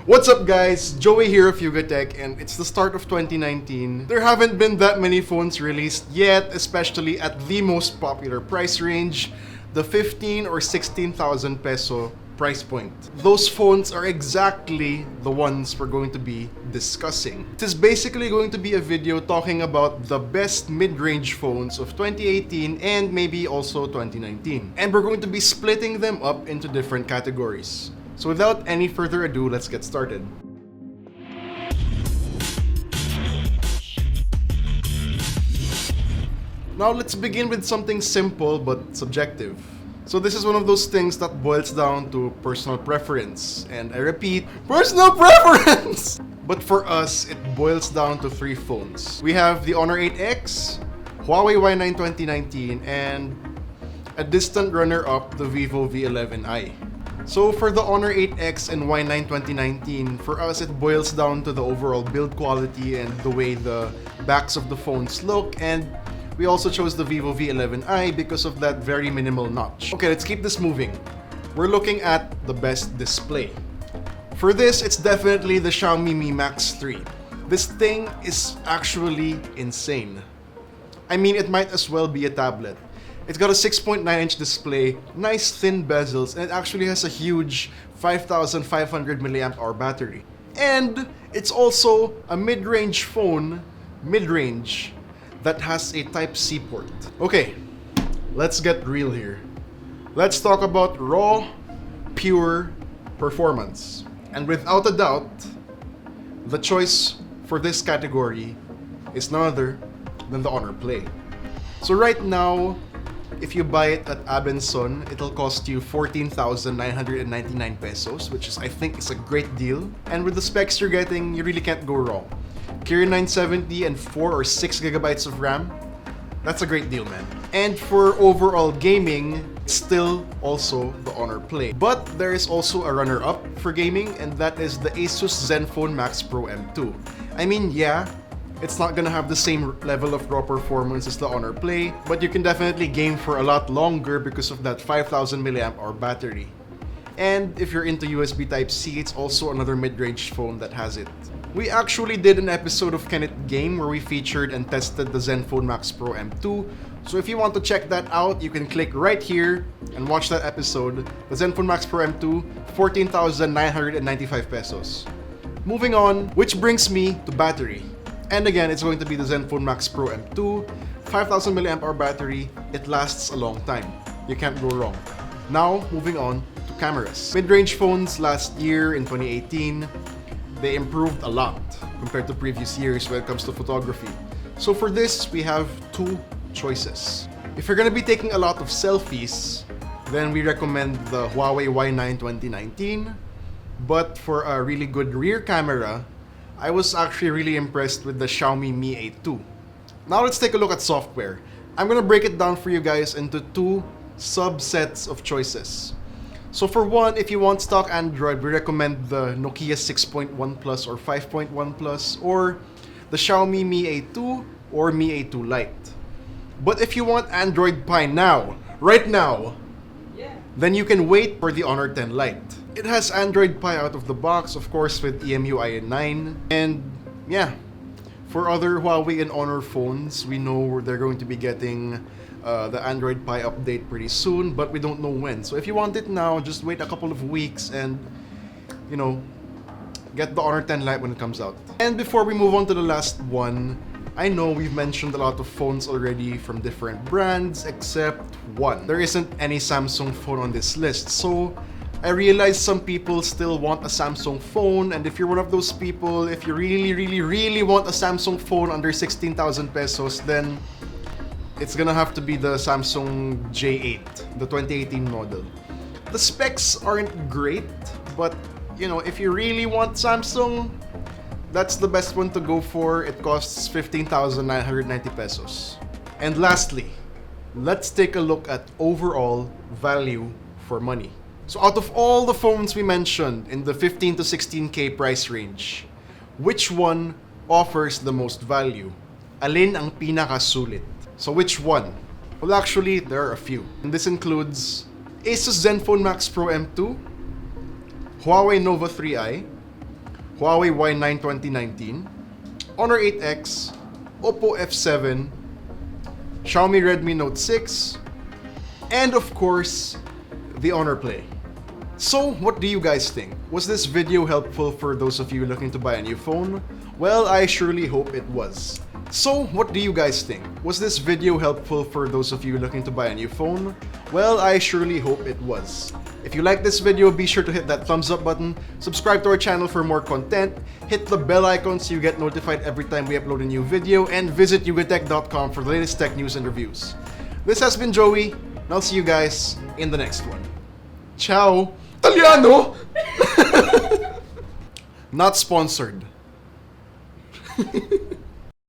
What's up guys, Joey here of YugaTech, and it's the start of 2019. There haven't been that many phones released yet, especially at the most popular price range, the 15 or 16,000 peso price point. Those phones are exactly the ones we're going to be discussing. It is basically going to be a video talking about the best mid-range phones of 2018 and maybe also 2019. And we're going to be splitting them up into different categories. So without any further ado, let's get started. Now let's begin with something simple but subjective. So this is one of those things that boils down to personal preference. And I repeat, personal preference! But for us, it boils down to three phones. We have the Honor 8X, Huawei Y9 2019, and a distant runner-up, the Vivo V11i. So for the Honor 8X and Y9 2019, for us it boils down to the overall build quality and the way the backs of the phones look, and we also chose the Vivo V11i because of that very minimal notch. Okay, let's keep this moving. We're looking at the best display. For this, it's definitely the Xiaomi Mi Max 3. This thing is actually insane. I mean, it might as well be a tablet. It's got a 6.9-inch display, nice thin bezels, and it actually has a huge 5,500 mAh battery. And it's also a mid-range phone, that has a Type-C port. Okay, let's get real here. Let's talk about raw, pure performance. And without a doubt, the choice for this category is none other than the Honor Play. So right now, if you buy it at Abenson, it'll cost you 14,999 pesos, which is, I think, is a great deal. And with the specs you're getting, you really can't go wrong. Kirin 970 and 4 or 6 gigabytes of RAM, that's a great deal, man. And for overall gaming, it's still also the Honor Play. But there is also a runner-up for gaming, and that is the ASUS Zenfone Max Pro M2. I mean, yeah, it's not gonna have the same level of raw performance as the Honor Play, but you can definitely game for a lot longer because of that 5,000 mAh battery. And if you're into USB Type-C, it's also another mid-range phone that has it. We actually did an episode of Can It Game where we featured and tested the Zenfone Max Pro M2. So if you want to check that out, you can click right here and watch that episode. The Zenfone Max Pro M2, 14,995 pesos. Moving on, which brings me to battery. And again, it's going to be the Zenfone Max Pro M2, 5,000 mAh battery. It lasts a long time. You can't go wrong. Now, moving on to cameras. Mid-range phones last year in 2018, they improved a lot compared to previous years when it comes to photography. So for this, we have two choices. If you're gonna be taking a lot of selfies, then we recommend the Huawei Y9 2019. But for a really good rear camera, I was actually really impressed with the Xiaomi Mi A2. Now let's take a look at software. I'm gonna break it down for you guys into two subsets of choices. So for one, if you want stock Android, we recommend the Nokia 6.1 Plus or 5.1 Plus, or the Xiaomi Mi A2 or Mi A2 Lite. But if you want Android Pie now, right now, then you can wait for the Honor 10 Lite. It has Android Pie out of the box, of course, with EMUI 9. And yeah, for other Huawei and Honor phones, we know they're going to be getting the Android Pie update pretty soon, but we don't know when. So if you want it now, just wait a couple of weeks and, you know, get the Honor 10 Lite when it comes out. And before we move on to the last one, I know we've mentioned a lot of phones already from different brands, except one. There isn't any Samsung phone on this list, so I realize some people still want a Samsung phone, and if you're one of those people, if you really want a Samsung phone under 16,000 pesos, then it's gonna have to be the Samsung J8, the 2018 model. The specs aren't great, but you know, if you really want Samsung, that's the best one to go for. It costs 15,990 pesos. And lastly, let's take a look at overall value for money. So out of all the phones we mentioned in the 15 to 16K price range, which one offers the most value? Alin ang pinakasulit? So which one? Well, actually, there are a few. And this includes ASUS Zenfone Max Pro M2, Huawei Nova 3i, Huawei Y9 2019, Honor 8X, OPPO F7, Xiaomi Redmi Note 6, and of course, the Honor Play. So, what do you guys think? Was this video helpful for those of you looking to buy a new phone? Well, I surely hope it was. So, what do you guys think? Was this video helpful for those of you looking to buy a new phone? Well, I surely hope it was. If you like this video, be sure to hit that thumbs up button, subscribe to our channel for more content, hit the bell icon so you get notified every time we upload a new video, and visit YugaTech.com for the latest tech news and reviews. This has been Joey, and I'll see you guys in the next one. Ciao! Italiano! Not sponsored.